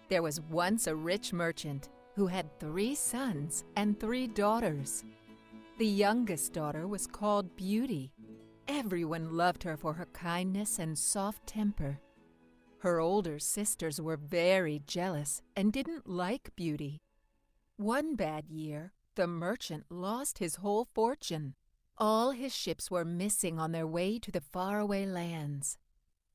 There was once a rich merchant who had 3 sons and 3 daughters. The youngest daughter was called Beauty. Everyone loved her for her kindness and soft temper. Her older sisters were very jealous and didn't like Beauty. One bad year, the merchant lost his whole fortune. All his ships were missing on their way to the faraway lands.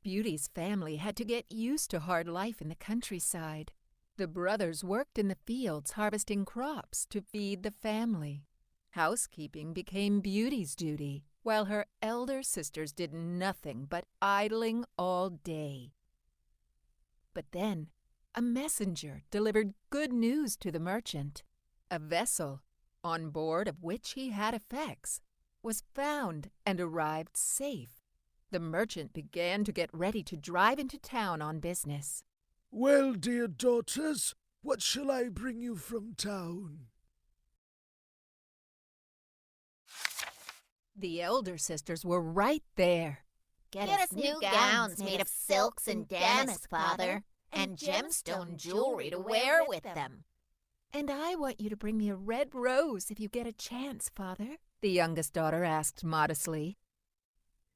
Beauty's family had to get used to hard life in the countryside. The brothers worked in the fields harvesting crops to feed the family. Housekeeping became Beauty's duty, while her elder sisters did nothing but idling all day. But then, a messenger delivered good news to the merchant. A vessel, on board of which he had effects, was found and arrived safe. The merchant began to get ready to drive into town on business. "Well, dear daughters, what shall I bring you from town?" The elder sisters were right there. Get us new gowns made of silks and damask, Father, and gemstone jewelry to wear with them. "And I want you to bring me a red rose if you get a chance, Father," the youngest daughter asked modestly.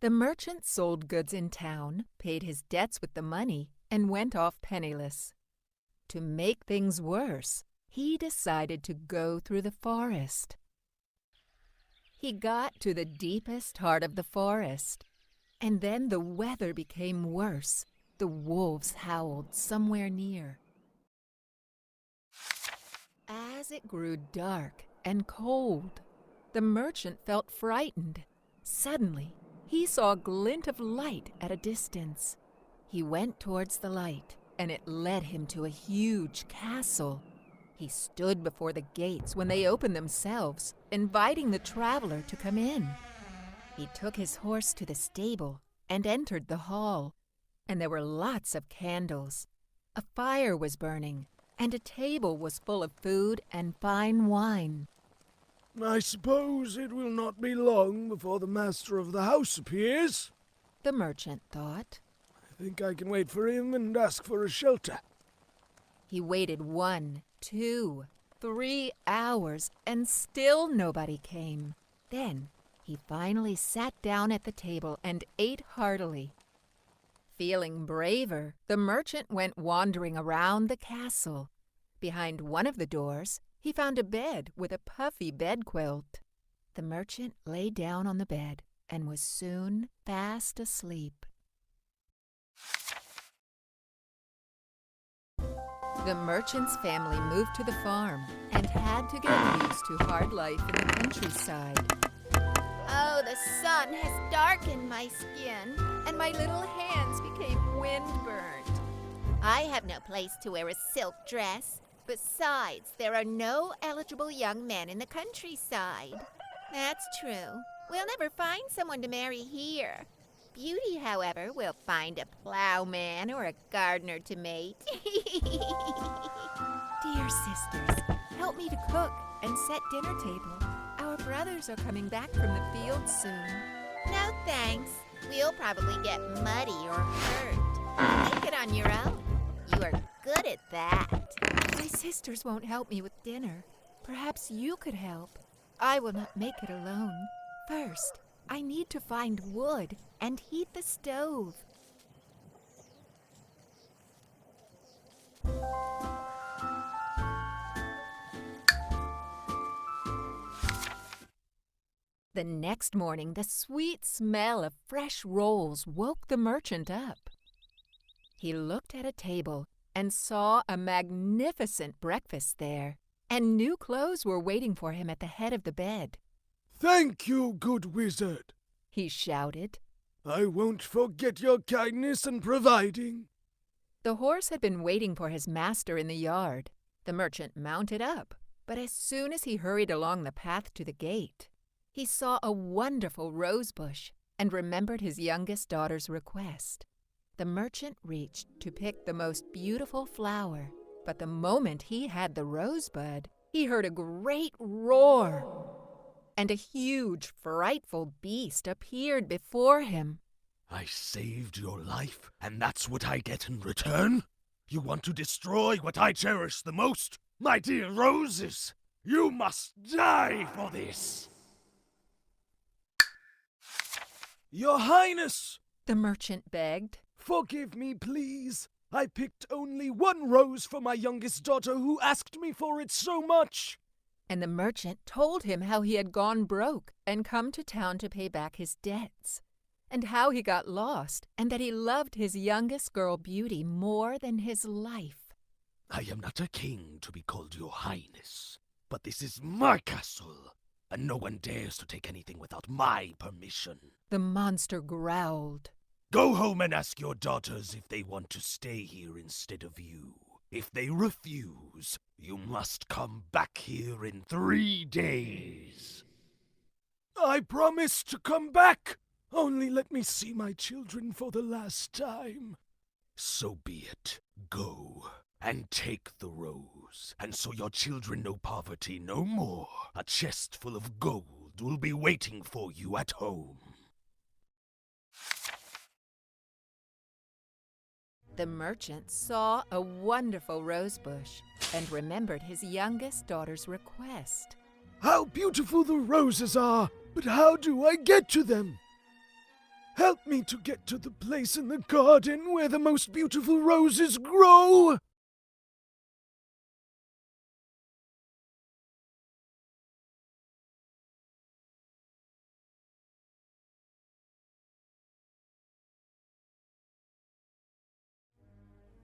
The merchant sold goods in town, paid his debts with the money, and went off penniless. To make things worse, he decided to go through the forest. He got to the deepest heart of the forest, and then the weather became worse. The wolves howled somewhere near. As it grew dark and cold, the merchant felt frightened. Suddenly, he saw a glint of light at a distance. He went towards the light, and it led him to a huge castle. He stood before the gates when they opened themselves, inviting the traveler to come in. He took his horse to the stable and entered the hall, and there were lots of candles. A fire was burning, and a table was full of food and fine wine. "I suppose it will not be long before the master of the house appears," the merchant thought. "I think I can wait for him and ask for a shelter." He waited 1, 2, 3 hours, and still nobody came. Then he finally sat down at the table and ate heartily. Feeling braver, the merchant went wandering around the castle. Behind one of the doors, he found a bed with a puffy bedquilt. The merchant lay down on the bed and was soon fast asleep. The merchant's family moved to the farm and had to get used to hard life in the countryside. Oh, the sun has darkened my skin, And my little hands became windburned. I have no place to wear a silk dress. Besides, there are no eligible young men in the countryside. That's true. We'll never find someone to marry here. Beauty, however, will find a plowman or a gardener to mate. Dear sisters, help me to cook and set dinner table. Our brothers are coming back from the field soon. No thanks. We'll probably get muddy or hurt. Make it on your own. You are good at that. My sisters won't help me with dinner. Perhaps you could help. I will not make it alone. First, I need to find wood and heat the stove. The next morning, the sweet smell of fresh rolls woke the merchant up. He looked at a table and saw a magnificent breakfast there, and new clothes were waiting for him at the head of the bed. "Thank you, good wizard," he shouted. "I won't forget your kindness and providing." The horse had been waiting for his master in the yard. The merchant mounted up, but as soon as he hurried along the path to the gate, he saw a wonderful rose bush and remembered his youngest daughter's request. The merchant reached to pick the most beautiful flower, but the moment he had the rosebud, he heard a great roar, and a huge, frightful beast appeared before him. "I saved your life, and that's what I get in return?" You want to destroy what I cherish the most? My dear roses, you must die for this! Your Highness! the merchant begged. Forgive me, please. I picked only one rose for my youngest daughter who asked me for it so much. And the merchant told him how he had gone broke and come to town to pay back his debts, and how he got lost, and that he loved his youngest girl, Beauty, more than his life. I am not a king to be called your highness, but this is my castle, and no one dares to take anything without my permission. The monster growled. Go home and ask your daughters if they want to stay here instead of you. If they refuse, you must come back here in 3 days. I promise to come back. Only let me see my children for the last time. So be it. Go and take the rose, and so your children know poverty no more. A chest full of gold will be waiting for you at home. The merchant saw a wonderful rose bush and remembered his youngest daughter's request. How beautiful the roses are, but how do I get to them? Help me to get to the place in the garden where the most beautiful roses grow!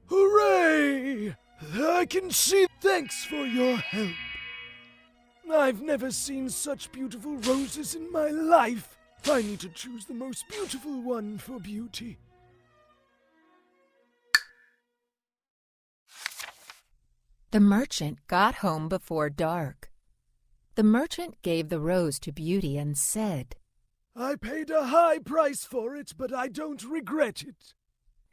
Hooray! I can see. Thanks for your help. I've never seen such beautiful roses in my life. I need to choose the most beautiful one for Beauty. The merchant got home before dark. The merchant gave the rose to Beauty and said, I paid a high price for it, but I don't regret it.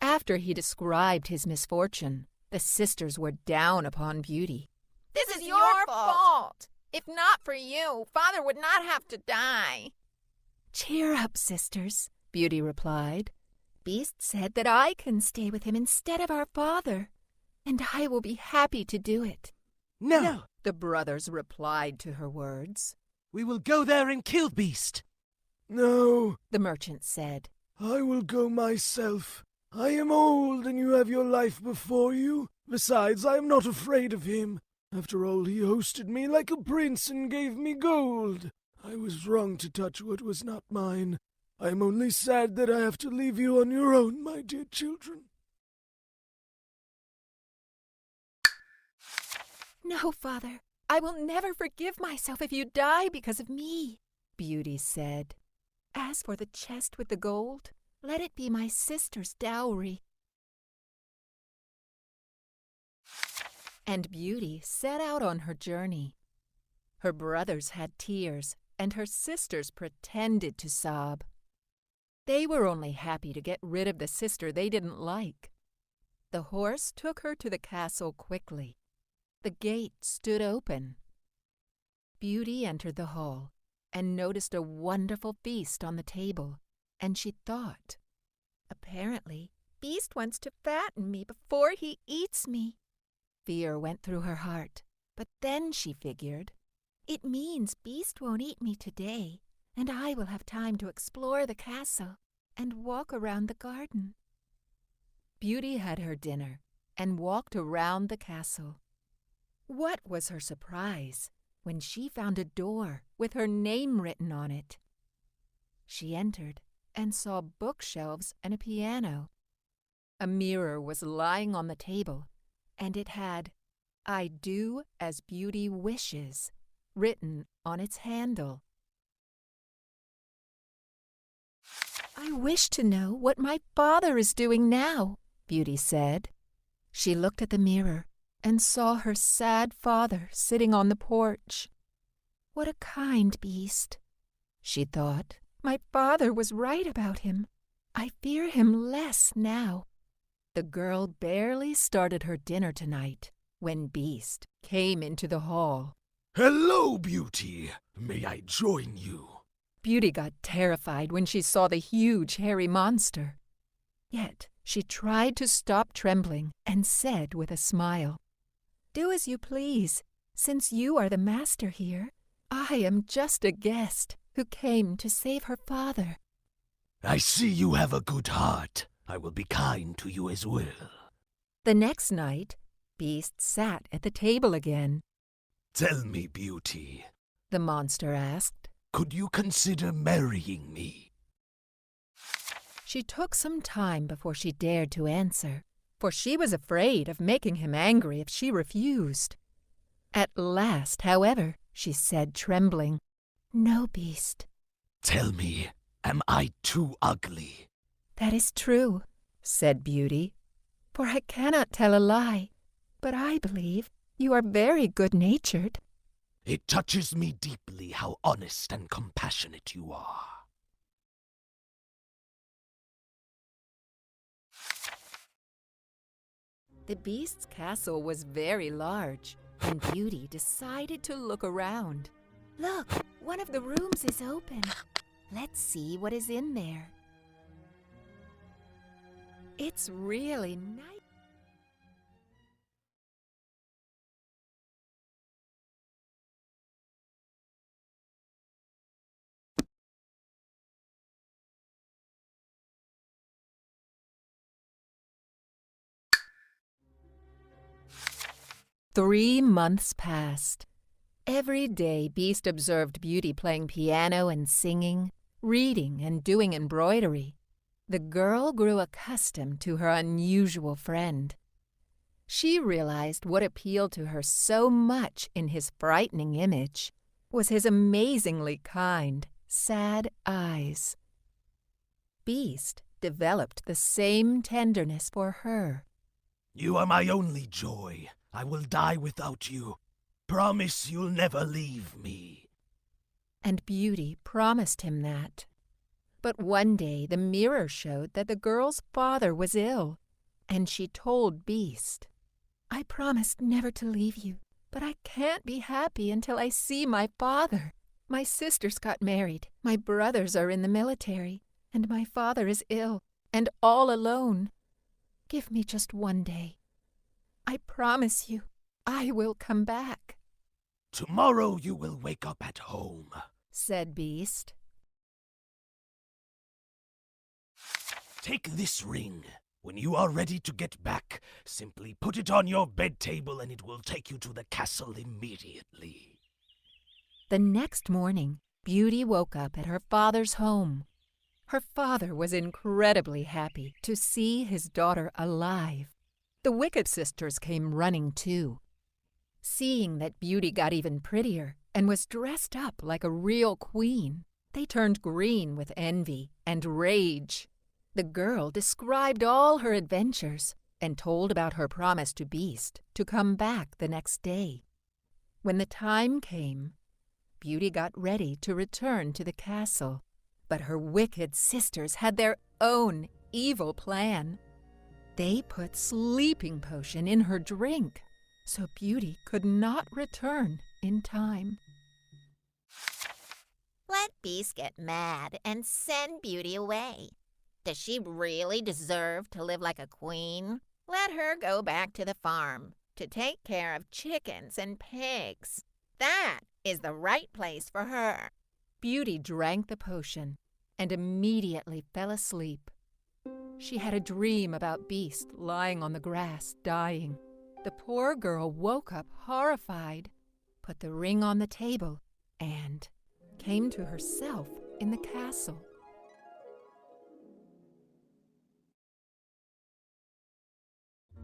After he described his misfortune, the sisters were down upon Beauty. This is your fault. If not for you, Father would not have to die. Cheer up, sisters, Beauty replied. Beast said that I can stay with him instead of our father, and I will be happy to do it. No, The brothers replied to her words. we will go there and kill Beast. No, The merchant said. I will go myself. I am old and you have your life before you. Besides, I am not afraid of him. After all, he hosted me like a prince and gave me gold. I was wrong to touch what was not mine. I am only sad that I have to leave you on your own, my dear children. No, Father, I will never forgive myself if you die because of me, Beauty said. As for the chest with the gold, let it be my sister's dowry. And Beauty set out on her journey. Her brothers had tears, and her sisters pretended to sob. They were only happy to get rid of the sister they didn't like. The horse took her to the castle quickly. The gate stood open. Beauty entered the hall and noticed a wonderful feast on the table, and she thought, apparently, Beast wants to fatten me before he eats me. Fear went through her heart, but then she figured, it means Beast won't eat me today, and I will have time to explore the castle and walk around the garden. Beauty had her dinner and walked around the castle. What was her surprise when she found a door with her name written on it. She entered and saw bookshelves and a piano. A mirror was lying on the table, and it had, "I do as Beauty wishes," written on its handle. "I wish to know what my father is doing now," Beauty said. She looked at the mirror and saw her sad father sitting on the porch. What a kind beast, she thought. My father was right about him. I fear him less now. The girl barely started her dinner tonight when Beast came into the hall. Hello, Beauty. May I join you? Beauty got terrified when she saw the huge hairy monster. Yet She tried to stop trembling and said with a smile, "Do as you please. Since you are the master here, I am just a guest who came to save her father." I see you have a good heart. I will be kind to you as well. The next night, Beast sat at the table again. Tell me, Beauty, The monster asked. could you consider marrying me? She took some time before she dared to answer, for she was afraid of making him angry if she refused. At last, however, she said, trembling, "No, Beast." Tell me, am I too ugly? "That is true," said Beauty, "for I cannot tell a lie, but I believe you are very good-natured." It touches me deeply how honest and compassionate you are. The Beast's castle was very large, and Beauty decided to look around. "Look, one of the rooms is open. Let's see what is in there." It's really nice. Three months passed. Every day, Beast observed Beauty playing piano and singing, reading and doing embroidery. The girl grew accustomed to her unusual friend. She realized what appealed to her so much in his frightening image was his amazingly kind, sad eyes. Beast developed the same tenderness for her. You are my only joy. I will die without you. Promise you'll never leave me. And Beauty promised him that. But one day the mirror showed that the girl's father was ill, and she told Beast, "I promised never to leave you, but I can't be happy until I see my father. My sisters got married, my brothers are in the military, and my father is ill and all alone. Give me just one day. I promise you, I will come back." Tomorrow you will wake up at home, said Beast. Take this ring. When you are ready to get back, simply put it on your bed table and it will take you to the castle immediately. The next morning, Beauty woke up at her father's home. Her father was incredibly happy to see his daughter alive. The wicked sisters came running too. Seeing that Beauty got even prettier and was dressed up like a real queen, they turned green with envy and rage. The girl described all her adventures and told about her promise to Beast to come back the next day. When the time came, Beauty got ready to return to the castle, but her wicked sisters had their own evil plan. They put sleeping potion in her drink, so Beauty could not return in time. Let Beast get mad and send Beauty away. Does she really deserve to live like a queen? Let her go back to the farm to take care of chickens and pigs. That is the right place for her. Beauty drank the potion and immediately fell asleep. She had a dream about Beast lying on the grass, dying. The poor girl woke up horrified, put the ring on the table, and came to herself in the castle.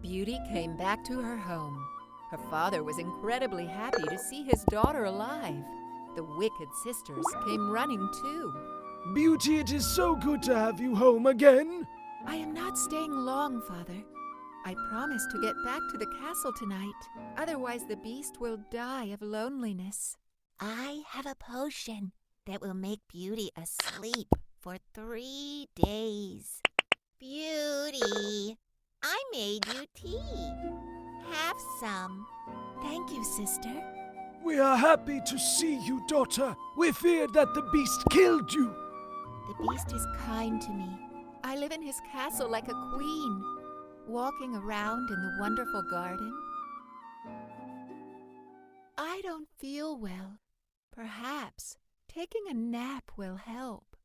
Beauty came back to her home. Her father was incredibly happy to see his daughter alive. The wicked sisters came running too. Beauty, it is so good to have you home again. "I am not staying long, Father. I promise to get back to the castle tonight. Otherwise the Beast will die of loneliness." I have a potion that will make Beauty asleep for 3 days. Beauty, I made you tea. Have some. Thank you, sister. We are happy to see you, daughter. We feared that the beast killed you. The Beast is kind to me. I live in his castle like a queen, walking around in the wonderful garden. I don't feel well. Perhaps taking a nap will help.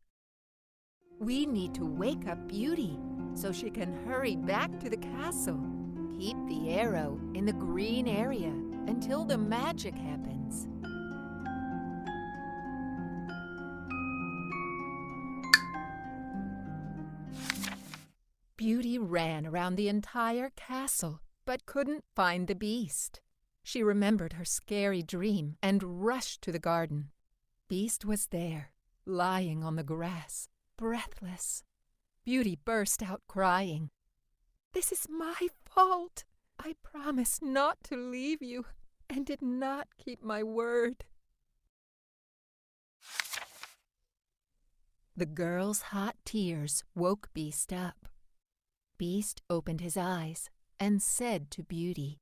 We need to wake up Beauty so she can hurry back to the castle. Keep the arrow in the green area until the magic happens. Beauty ran around the entire castle, but couldn't find the beast. She remembered her scary dream and rushed to the garden. Beast was there, lying on the grass, breathless. Beauty burst out crying. "This is my fault. I promised not to leave you and did not keep my word." The girl's hot tears woke Beast up. Beast opened his eyes and said to Beauty,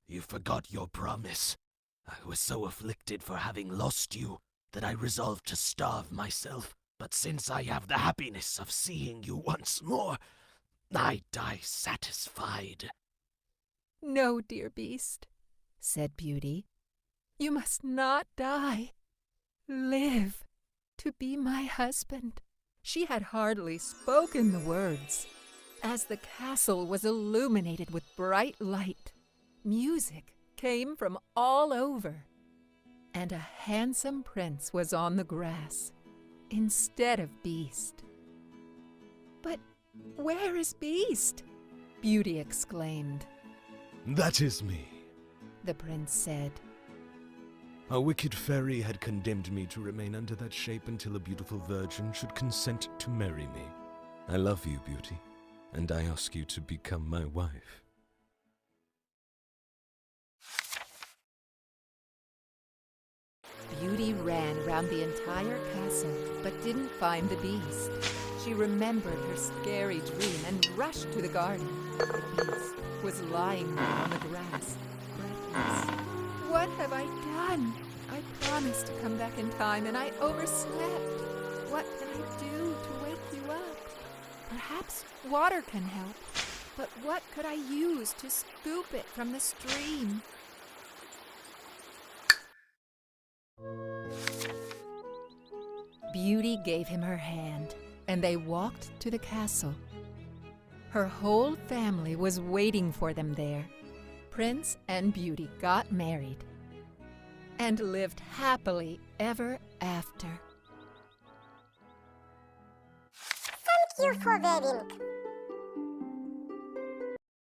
You forgot your promise. I was so afflicted for having lost you that I resolved to starve myself. But since I have the happiness of seeing you once more, I die satisfied. "No, dear Beast," said Beauty. "You must not die. Live to be my husband." She had hardly spoken the words as the castle was illuminated with bright light. Music came from all over, and a handsome prince was on the grass instead of Beast. "But where is Beast?" Beauty exclaimed. That is me. The prince said. A wicked fairy had condemned me to remain under that shape until a beautiful virgin should consent to marry me. I love you, Beauty, and I ask you to become my wife. Beauty ran around the entire castle, but didn't find the beast. She remembered her scary dream and rushed to the garden. The beast was lying there on the grass, breathless. "What have I done? I promised to come back in time and I overslept. What can I do to wake you up? Perhaps water can help, but what could I use to scoop it from the stream?" Beauty gave him her hand, and they walked to the castle. Her whole family was waiting for them there. Prince and Beauty got married and lived happily ever after. Thank you for wearing